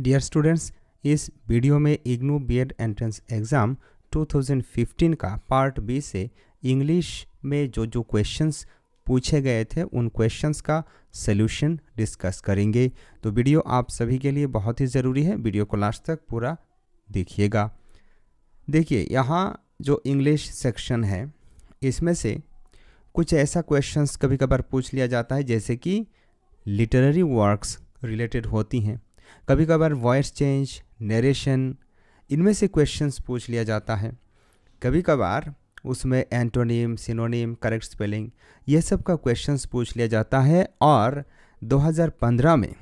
Dear students, इस video में IGNOU BEd entrance exam 2015 का पार्ट बी से इंग्लिश में जो क्वेश्चंस पूछे गए थे उन क्वेश्चंस का सॉल्यूशन डिस्कस करेंगे। तो वीडियो आप सभी के लिए बहुत ही ज़रूरी है, वीडियो को लास्ट तक पूरा देखिएगा। देखिए, यहाँ जो इंग्लिश सेक्शन है इसमें से कुछ ऐसा क्वेश्चंस कभी कभार पूछ लिया जाता है जैसे कि लिटरेरी वर्क्स रिलेटेड होती हैं, कभी कभार वॉइस चेंज, नरेशन, इनमें से क्वेश्चंस पूछ लिया जाता है। कभी कभार उसमें एंटोनिम, सिनोनिम, करेक्ट स्पेलिंग, ये सब का क्वेश्चंस पूछ लिया जाता है। और 2015 में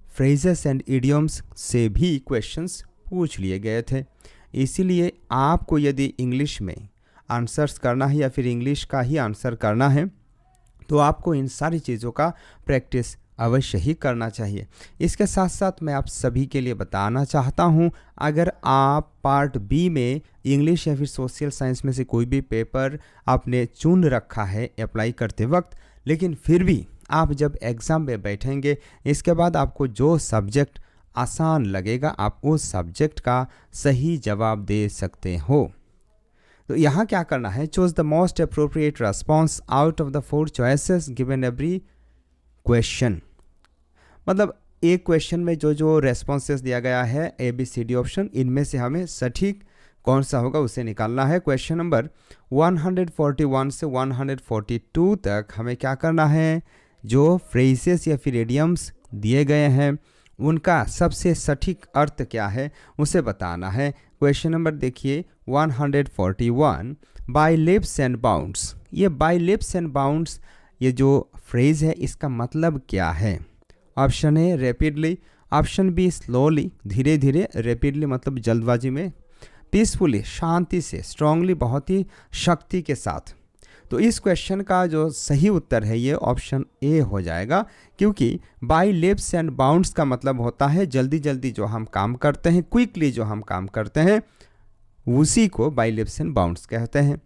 फ्रेजेस एंड इडियम्स से भी क्वेश्चंस पूछ लिए गए थे। इसीलिए आपको यदि इंग्लिश में आंसर्स करना है या फिर इंग्लिश का ही आंसर करना है तो आपको इन सारी चीज़ों का प्रैक्टिस अवश्य ही करना चाहिए। इसके साथ साथ मैं आप सभी के लिए बताना चाहता हूं, अगर आप पार्ट बी में इंग्लिश या फिर सोशल साइंस में से कोई भी पेपर आपने चुन रखा है अप्लाई करते वक्त, लेकिन फिर भी आप जब एग्ज़ाम में बैठेंगे इसके बाद आपको जो सब्जेक्ट आसान लगेगा आप उस सब्जेक्ट का सही जवाब दे सकते हो। तो यहाँ क्या करना है, choose the most appropriate response out of the 4 choices given every question. मतलब एक क्वेश्चन में जो रेस्पॉन्सेस दिया गया है ABCD ऑप्शन, इनमें से हमें सटीक कौन सा होगा उसे निकालना है। क्वेश्चन नंबर 141 से 142 तक हमें क्या करना है, जो फ्रेजेस या फिर इडियम्स दिए गए हैं उनका सबसे सटीक अर्थ क्या है उसे बताना है। क्वेश्चन नंबर देखिए 141, बाय लिप्स एंड बाउंड्स। ये बाय लिप्स एंड बाउंड्स ये जो फ्रेज है इसका मतलब क्या है। ऑप्शन ए रैपिडली, ऑप्शन बी स्लोली, धीरे धीरे, रैपिडली मतलब जल्दबाजी में, पीसफुली शांति से, स्ट्रांगली बहुत ही शक्ति के साथ। तो इस क्वेश्चन का जो सही उत्तर है ये ऑप्शन ए हो जाएगा, क्योंकि बाय लिप्स एंड बाउंड्स का मतलब होता है जल्दी जल्दी जो हम काम करते हैं, क्विकली जो हम काम करते हैं उसी को बाय लिप्स एंड बाउंड्स कहते हैं।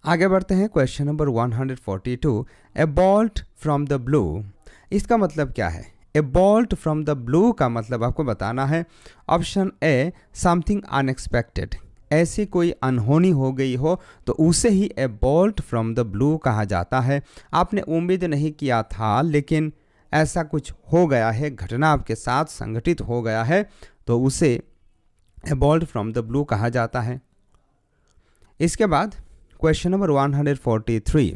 आगे बढ़ते हैं। Question number 142, A bolt from the blue. इसका मतलब क्या है। ए बोल्ट फ्रॉम द ब्लू का मतलब आपको बताना है। ऑप्शन ए समथिंग अनएक्सपेक्टेड, ऐसी कोई अनहोनी हो गई हो तो उसे ही a bolt from the blue कहा जाता है। आपने उम्मीद नहीं किया था लेकिन ऐसा कुछ हो गया है, घटना आपके साथ संघटित हो गया है, तो उसे ए बोल्ट फ्रॉम द ब्लू कहा जाता है। इसके बाद question number 143,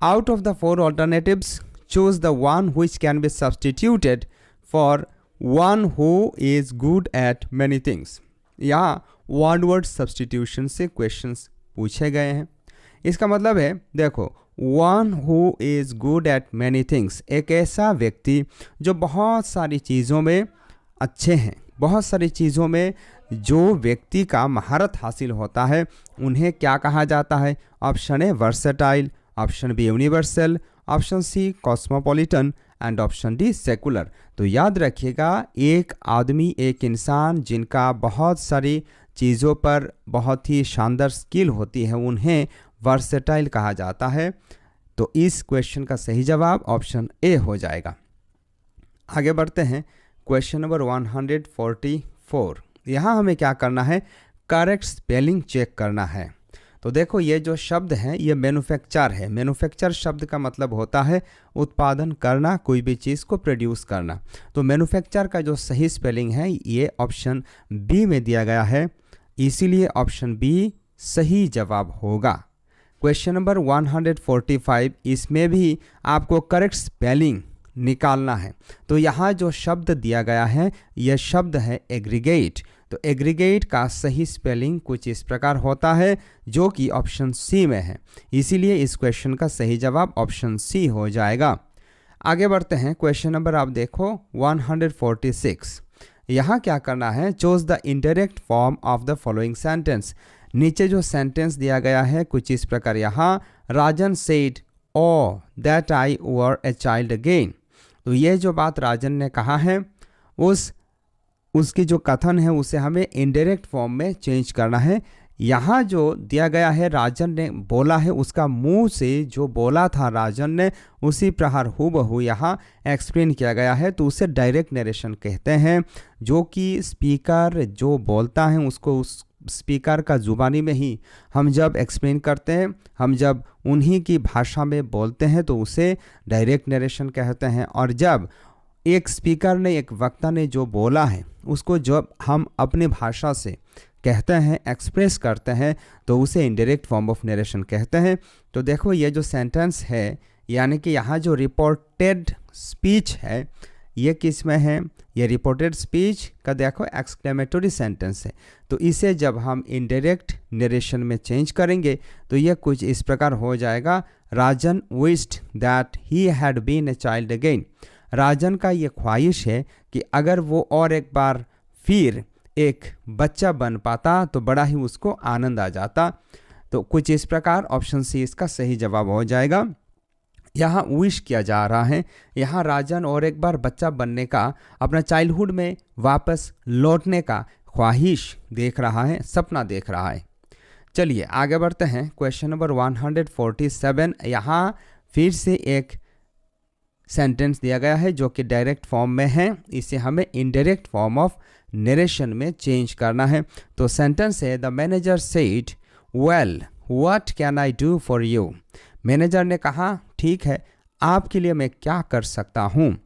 out of the 4 alternatives choose the one which can be substituted for one who is good at many things. यहाँ वन वर्ड सब्स्टिट्यूशन से क्वेश्चंस पूछे गए हैं। इसका मतलब है, देखो, one who is good at many things, एक ऐसा व्यक्ति जो बहुत सारी चीज़ों में अच्छे हैं, बहुत सारी चीज़ों में जो व्यक्ति का महारत हासिल होता है उन्हें क्या कहा जाता है। Option A versatile, option B universal, option C cosmopolitan and option D secular. तो याद रखिएगा, एक आदमी, एक इंसान जिनका बहुत सारी चीज़ों पर बहुत ही शानदार स्किल होती है उन्हें वर्सेटाइल कहा जाता है। तो इस क्वेश्चन का सही जवाब ऑप्शन ए हो जाएगा। आगे बढ़ते हैं। क्वेश्चन नंबर 144, यहाँ हमें क्या करना है, करेक्ट स्पेलिंग चेक करना है। तो देखो, ये जो शब्द है ये मैन्युफैक्चर है। मैन्युफैक्चर शब्द का मतलब होता है उत्पादन करना, कोई भी चीज़ को प्रोड्यूस करना। तो मैन्युफैक्चर का जो सही स्पेलिंग है ये ऑप्शन बी में दिया गया है, इसीलिए ऑप्शन बी सही जवाब होगा। क्वेश्चन नंबर 145, इसमें भी आपको करेक्ट स्पेलिंग निकालना है। तो यहाँ जो शब्द दिया गया है यह शब्द है एग्रीगेट। तो एग्रीगेट का सही स्पेलिंग कुछ इस प्रकार होता है जो कि ऑप्शन सी में है, इसीलिए इस क्वेश्चन का सही जवाब ऑप्शन सी हो जाएगा। आगे बढ़ते हैं। क्वेश्चन नंबर आप देखो 146, यहाँ क्या करना है, choose the indirect form of the following sentence. नीचे जो सेंटेंस दिया गया है कुछ इस प्रकार, यहाँ Rajan said O that I were a child again. तो ये जो बात राजन ने कहा है उसकी जो कथन है उसे हमें इनडायरेक्ट फॉर्म में चेंज करना है। यहाँ जो दिया गया है राजन ने बोला है, उसका मुंह से जो बोला था राजन ने उसी प्रकार हूबहू यहाँ एक्सप्लेन किया गया है, तो उसे डायरेक्ट नरेशन कहते हैं। जो कि स्पीकर जो बोलता है उसको उस स्पीकर का ज़ुबानी में ही हम जब एक्सप्लेन करते हैं, हम जब उन्हीं की भाषा में बोलते हैं तो उसे डायरेक्ट नरेशन कहते हैं। और जब एक स्पीकर ने, एक वक्ता ने जो बोला है उसको जब हम अपनी भाषा से कहते हैं, एक्सप्रेस करते हैं, तो उसे इनडायरेक्ट फॉर्म ऑफ नरेशन कहते हैं। तो देखो ये जो सेंटेंस है, यानी कि यहाँ जो रिपोर्टेड स्पीच है ये किस में है, ये रिपोर्टेड स्पीच का देखो एक्सक्लेमेटरी सेंटेंस है। तो इसे जब हम इनडायरेक्ट नरेशन में चेंज करेंगे तो ये कुछ इस प्रकार हो जाएगा, Rajan wished that he had been a child again. Rajan का ये ख्वाहिश है कि अगर वो और एक बार फिर एक बच्चा बन पाता तो बड़ा ही उसको आनंद आ जाता। तो कुछ इस प्रकार ऑप्शन सी इसका सही जवाब हो जाएगा। यहाँ विश किया जा रहा है, यहाँ राजन और एक बार बच्चा बनने का, अपना चाइल्डहुड में वापस लौटने का ख्वाहिश देख रहा है, सपना देख रहा है। चलिए आगे बढ़ते हैं। Question number 147। यहाँ फिर से एक सेंटेंस दिया गया है जो कि डायरेक्ट फॉर्म में है, इसे हमें इनडायरेक्ट फॉर्म ऑफ नरेशन में चेंज करना है। तो सेंटेंस है, the manager said well what can I do for you. Manager ने कहा ठीक है, आपके लिए मैं क्या कर सकता हूँ।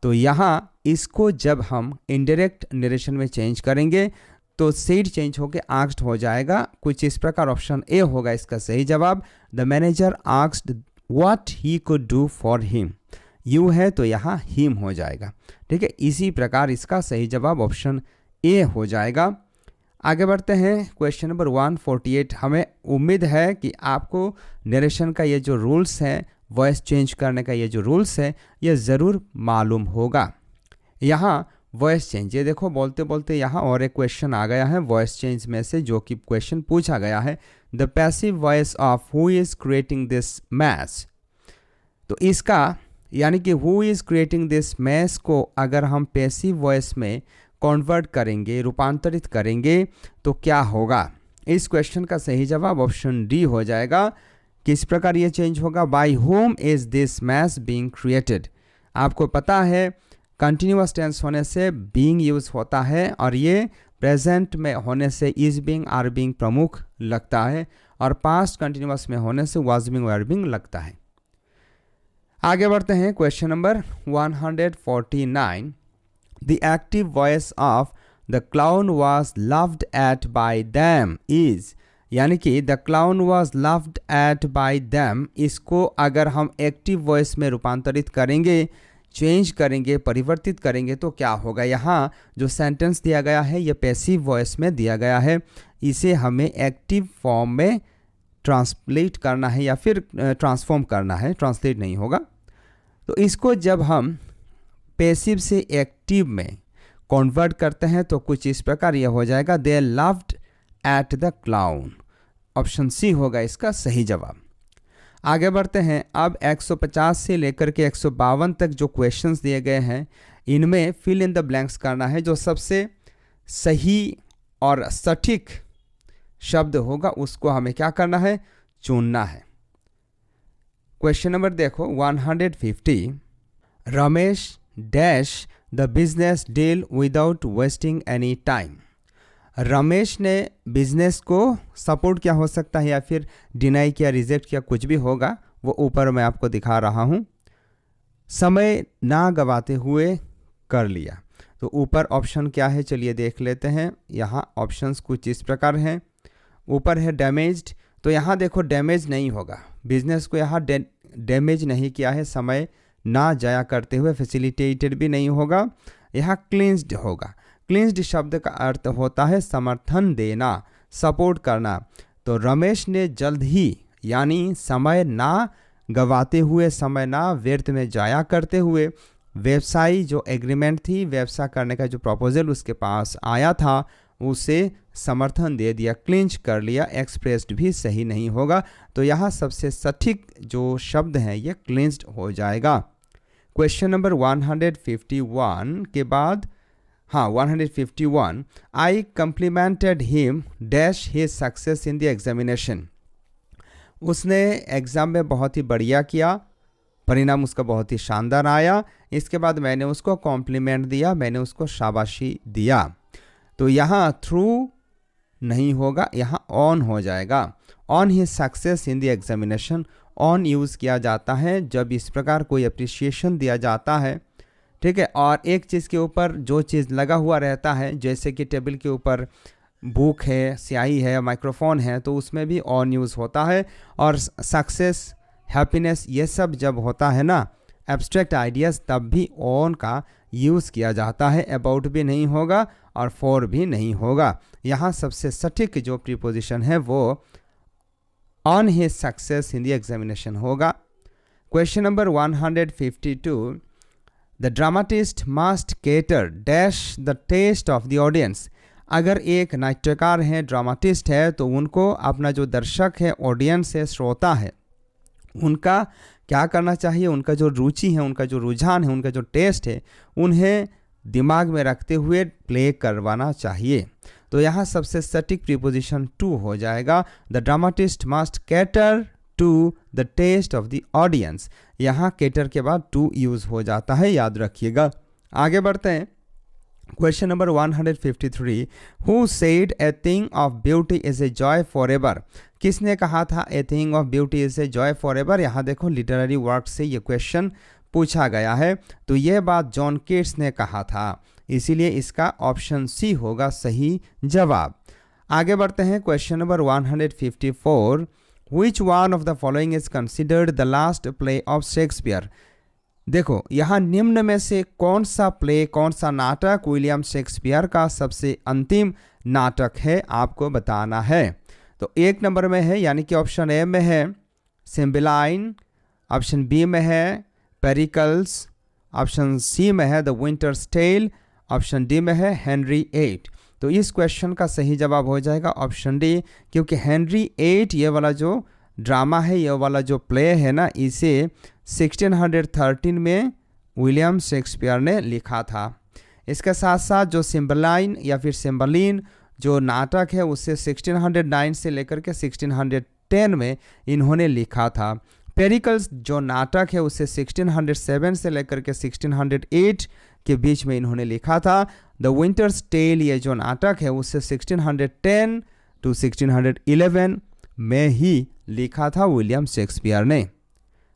तो यहाँ इसको जब हम इनडायरेक्ट नरेशन में चेंज करेंगे तो सेड चेंज होकर आस्क्ड हो जाएगा। कुछ इस प्रकार ऑप्शन ए होगा इसका सही जवाब। The manager asked what he could do for him. You है तो यहाँ हिम हो जाएगा। ठीक है, इसी प्रकार इसका सही जवाब ऑप्शन ए हो जाएगा। आगे बढ़ते हैं। Question number 148। हमें उम्मीद है कि आपको नरेशन का ये जो रूल्स है, वॉइस चेंज करने का ये जो रूल्स है, ये ज़रूर मालूम होगा। यहाँ वॉइस चेंज, ये देखो बोलते बोलते यहाँ और एक क्वेश्चन आ गया है वॉइस चेंज में से, जो कि क्वेश्चन पूछा गया है, the passive voice of who is creating this mess. तो इसका यानी कि who is creating this mess को अगर हम पैसिव वॉइस में कन्वर्ट करेंगे, रूपांतरित करेंगे, तो क्या होगा। इस क्वेश्चन का सही जवाब ऑप्शन डी हो जाएगा। किस प्रकार ये चेंज होगा, by whom is this mess being created. आपको पता है कंटिन्यूअस टेंस होने से बीइंग यूज होता है और ये प्रेजेंट में होने से इज बीइंग आर बीइंग प्रमुख लगता है और पास्ट कंटिन्यूअस में होने से वाज बीइंग वर बीइंग लगता है। आगे बढ़ते हैं। Question number 149। The active voice of the clown was laughed at by them is, यानी कि the clown was laughed at by them, इसको अगर हम एक्टिव वॉइस में रूपांतरित करेंगे, चेंज करेंगे, परिवर्तित करेंगे तो क्या होगा। यहाँ जो सेंटेंस दिया गया है ये पैसिव वॉइस में दिया गया है, इसे हमें एक्टिव फॉर्म में ट्रांसलेट करना है या फिर ट्रांसफॉर्म करना है, ट्रांसलेट नहीं होगा। तो इसको जब हम पैसिव से एक्टिव में कन्वर्ट करते हैं तो कुछ इस प्रकार यह हो जाएगा, they loved at the clown. Option C होगा इसका सही जवाब। आगे बढ़ते हैं। अब 150 से लेकर के 152 तक जो क्वेश्चंस दिए गए हैं, इनमें फिल इन द ब्लैंक्स करना है। जो सबसे सही और सटीक शब्द होगा उसको हमें क्या करना है, चुनना है। क्वेश्चन नंबर देखो 150। Ramesh dash the business deal without wasting any time. Ramesh ने बिजनेस को सपोर्ट किया हो सकता है या फिर डिनाई किया, रिजेक्ट किया, कुछ भी होगा, वो ऊपर मैं आपको दिखा रहा हूँ। समय ना गवाते हुए कर लिया, तो ऊपर ऑप्शन क्या है चलिए देख लेते हैं। यहाँ ऑप्शंस कुछ इस प्रकार हैं। ऊपर है डैमेज्ड, तो यहाँ देखो डैमेज नहीं होगा, बिजनेस को यहाँ डैमेज नहीं किया है, समय ना जाया करते हुए, फैसिलिटेटेड भी नहीं होगा, यहाँ क्लिंज्ड होगा। क्लिंज्ड शब्द का अर्थ होता है समर्थन देना, सपोर्ट करना। तो रमेश ने जल्द ही, यानी समय ना गवाते हुए, समय ना व्यर्थ में जाया करते हुए, व्यवसायी जो एग्रीमेंट थी, व्यवसाय करने का जो प्रपोजल उसके पास आया था, उसे समर्थन दे दिया, क्लिंच कर लिया। एक्सप्रेस्ड भी सही नहीं होगा, तो यहाँ सबसे सटीक जो शब्द हैं ये क्लिंच्ड हो जाएगा। क्वेश्चन नंबर 151 के बाद हाँ 151, I complimented him dash his success in the examination. उसने एग्ज़ाम में बहुत ही बढ़िया किया, परिणाम उसका बहुत ही शानदार आया, इसके बाद मैंने उसको कॉम्प्लीमेंट दिया, मैंने उसको शाबाशी दिया। तो यहाँ थ्रू नहीं होगा, यहाँ ऑन हो जाएगा। On his success in the examination, on use किया जाता है जब इस प्रकार कोई अप्रिसिएशन दिया जाता है, ठीक है। और एक चीज़ के ऊपर जो चीज़ लगा हुआ रहता है, जैसे कि टेबल के ऊपर बुक है, स्याही है, माइक्रोफोन है, तो उसमें भी ऑन यूज़ होता है। और सक्सेस, हैप्पीनेस, ये सब जब होता है ना, एब्स्ट्रैक्ट आइडियाज़, तब भी ऑन का यूज़ किया जाता है। अबाउट भी नहीं होगा और फॉर भी नहीं होगा। यहाँ सबसे सटीक जो प्रीपोजिशन है वो on his success in the examination होगा। Question number 152, the dramatist must cater dash the taste of the audience. अगर एक नाट्यकार है, ड्रामाटिस्ट है, तो उनको अपना जो दर्शक है, ऑडियंस है, श्रोता है, उनका क्या करना चाहिए, उनका जो रुचि है, उनका जो रुझान है, उनका जो टेस्ट है, उन्हें दिमाग में रखते हुए प्ले करवाना चाहिए। तो यहाँ सबसे सटीक प्रीपोजिशन टू हो जाएगा। The dramatist must cater to the taste of the audience. यहाँ कैटर के बाद टू यूज़ हो जाता है, याद रखिएगा। आगे बढ़ते हैं। Question number 153, who said a thing of beauty is a joy for ever. किसने कहा था a thing of beauty is a joy for ever. यहाँ देखो लिटरेरी वर्क से ये क्वेश्चन पूछा गया है, तो ये बात जॉन केट्स ने कहा था, इसीलिए इसका ऑप्शन सी होगा सही जवाब। आगे बढ़ते हैं। Question number 154, which one of the following is considered the last play of Shakespeare. देखो यहाँ निम्न में से कौन सा प्ले, कौन सा नाटक विलियम शेक्सपियर का सबसे अंतिम नाटक है, आपको बताना है। तो एक नंबर में है, यानी कि ऑप्शन ए में है सिम्बेलाइन, ऑप्शन बी में है पेरिकल्स, ऑप्शन सी में है the winter's tale, option D में है हेनरी VIII। तो इस क्वेश्चन का सही जवाब हो जाएगा ऑप्शन डी, क्योंकि हेनरी VIII ये वाला जो ड्रामा है, ये वाला जो प्ले है ना, इसे 1613 में विलियम शेक्सपियर ने लिखा था। इसके साथ साथ जो सिम्बेलाइन या फिर सिम्बेलिन जो नाटक है, उसे 1609 से लेकर के 1610 में इन्होंने लिखा था। पेरिकल्स जो नाटक है, उसे 1607 से लेकर के 1608 के बीच में इन्होंने लिखा था। द विंटर्स टेल ये जो नाटक है, उसे 1610 टू 1611 में ही लिखा था विलियम शेक्सपियर ने।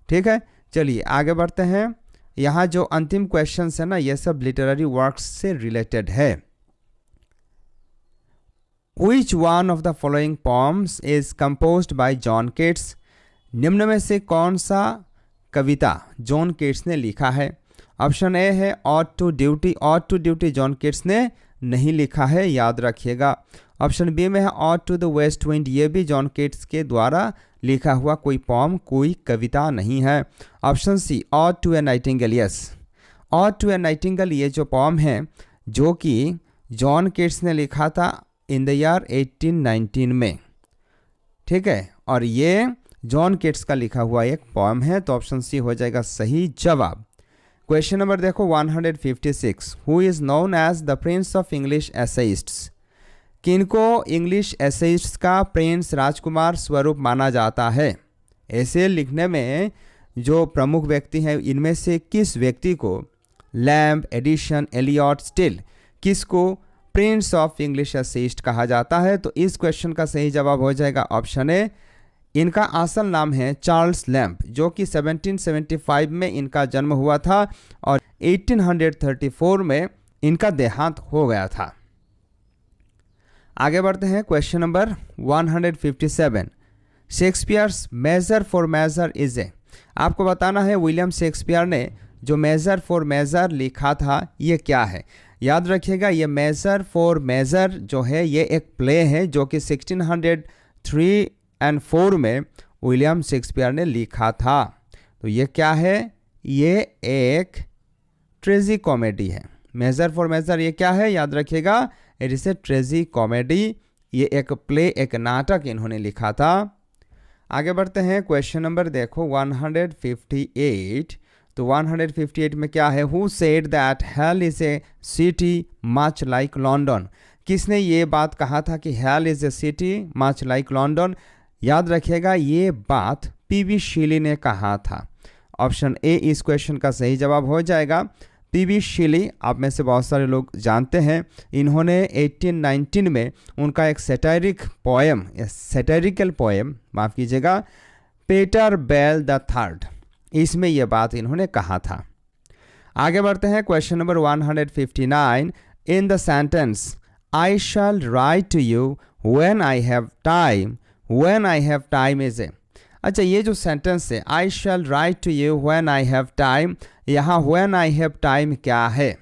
ठीक है, चलिए आगे बढ़ते हैं। यहाँ जो अंतिम क्वेश्चंस है ना, ये सब लिटरेरी वर्क्स से रिलेटेड है। Which one of the following poems is composed by John Keats? निम्न में से कौन सा कविता जॉन केट्स ने लिखा है? ऑप्शन ए है ode to duty. Ode to duty John Keats ने नहीं लिखा है, याद रखिएगा। ऑप्शन बी में है ode to the west wind, ये भी जॉन केट्स के द्वारा लिखा हुआ कोई पोम, कोई कविता नहीं है। Option C ode to a nightingale, yes, ode to a nightingale ये जो पोम है, जो कि जॉन केट्स ने लिखा था इन द ईयर 1819 में। ठीक है, और ये जॉन केट्स का लिखा हुआ एक पोम है, तो ऑप्शन सी हो जाएगा सही जवाब। क्वेश्चन नंबर देखो 156, who is known as the prince of English essayists. किनको इंग्लिश एसेइस्ट्स का प्रिंस, राजकुमार स्वरूप माना जाता है? ऐसे लिखने में जो प्रमुख व्यक्ति हैं, इनमें से किस व्यक्ति को लैम्ब, एडिशन, एलियट, स्टिल, किसको प्रिंस ऑफ इंग्लिश एसेइस्ट कहा जाता है? तो इस क्वेश्चन का सही जवाब हो जाएगा ऑप्शन ए। इनका असल नाम है चार्ल्स लैम्ब, जो कि 1775 में इनका जन्म हुआ था और 1834 में इनका देहांत हो गया था। आगे बढ़ते हैं। Question number 157, Shakespeare's Measure for Measure is a. आपको बताना है विलियम शेक्सपियर ने जो मेजर फॉर मेजर लिखा था, ये क्या है? याद रखिएगा, ये मेजर फॉर मेजर जो है, ये एक प्ले है जो कि 1603 और 4 में विलियम शेक्सपियर ने लिखा था। तो ये क्या है? ये एक ट्रेजी कॉमेडी है। मेजर फॉर मेजर ये क्या है? याद रखिएगा, इट इज ए ट्रेजी कॉमेडी। ये एक प्ले, एक नाटक इन्होंने लिखा था। आगे बढ़ते हैं। क्वेश्चन नंबर देखो 158, तो 158 में क्या है, who said that hell is a city much like London. किसने ये बात कहा था कि hell is a city much like London? याद रखिएगा ये बात पीवी शीली ने कहा था। ऑप्शन ए इस क्वेश्चन का सही जवाब हो जाएगा। पीवी शीली आप में से बहुत सारे लोग जानते हैं, इन्होंने 1819 में उनका एक सैटारिकल पोएम माफ़ कीजिएगा, पीटर बेल द थर्ड, इसमें यह बात इन्होंने कहा था। आगे बढ़ते हैं question number 159। In the sentence I shall write to you when I have time, when I have time is a. अच्छा, ये जो सेंटेंस है I shall write to you when I have time, यहाँ व्हेन आई हैव टाइम क्या है?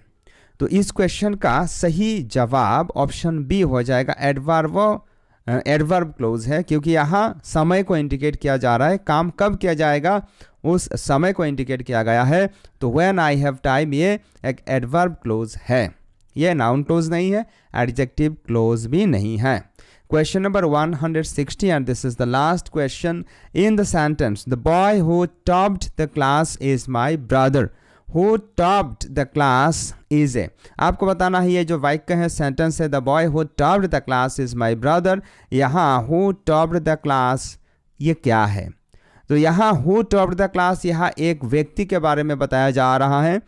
तो इस question का सही जवाब ऑप्शन बी हो जाएगा, एडवर्ब क्लोज है, क्योंकि यहाँ समय को इंडिकेट किया जा रहा है, काम कब किया जाएगा उस समय को इंडिकेट किया गया है। तो व्हेन आई हैव टाइम ये एक एडवर्ब क्लोज है, ये नाउन क्लोज नहीं है, एडजेक्टिव क्लोज भी नहीं है। Question number 160, and this is the last question. In the sentence, the boy who topped the class is my brother. Who topped the class is a. आपको बताना है ये जो वाक्य है, सेंटेंस है, the boy who topped the class is my brother. यहाँ who topped the class ये क्या है? तो यहाँ who topped the class यहाँ एक व्यक्ति के बारे में बताया जा रहा है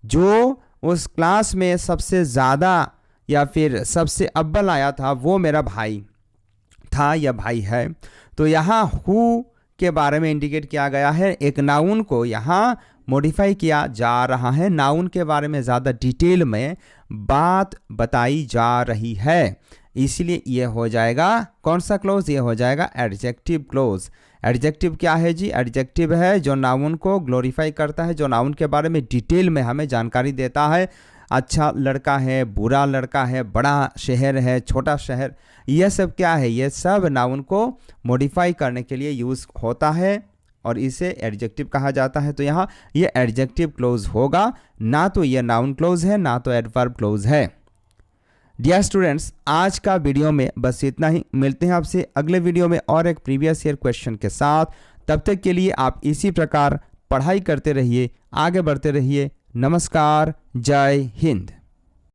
जो उस क्लास में सबसे ज़्यादा या फिर सबसे अव्वल आया था, वो मेरा भाई था या भाई है। तो यहाँ हु के बारे में इंडिकेट किया गया है, एक नाउन को यहाँ मॉडिफाई किया जा रहा है, नाउन के बारे में ज़्यादा डिटेल में बात बताई जा रही है, इसलिए ये हो जाएगा कौन सा क्लोज? ये हो जाएगा एडजेक्टिव क्लोज। एडजेक्टिव क्या है जी? एडजेक्टिव है जो नाउन को ग्लोरीफाई करता है, जो नाउन के बारे में डिटेल में हमें जानकारी देता है। अच्छा लड़का है, बुरा लड़का है, बड़ा शहर है, छोटा शहर, यह सब क्या है? ये सब नाउन को मॉडिफाई करने के लिए यूज़ होता है और इसे एडजेक्टिव कहा जाता है। तो यहाँ ये एडजेक्टिव क्लोज होगा, ना तो ये नाउन क्लोज है ना तो एडवर्ब क्लोज है। डियर स्टूडेंट्स, आज का वीडियो में बस इतना ही। मिलते हैं आपसे अगले वीडियो में और एक प्रीवियस ईयर क्वेश्चन के साथ। तब तक के लिए आप इसी प्रकार पढ़ाई करते रहिए, आगे बढ़ते रहिए। नमस्कार, जय हिंद।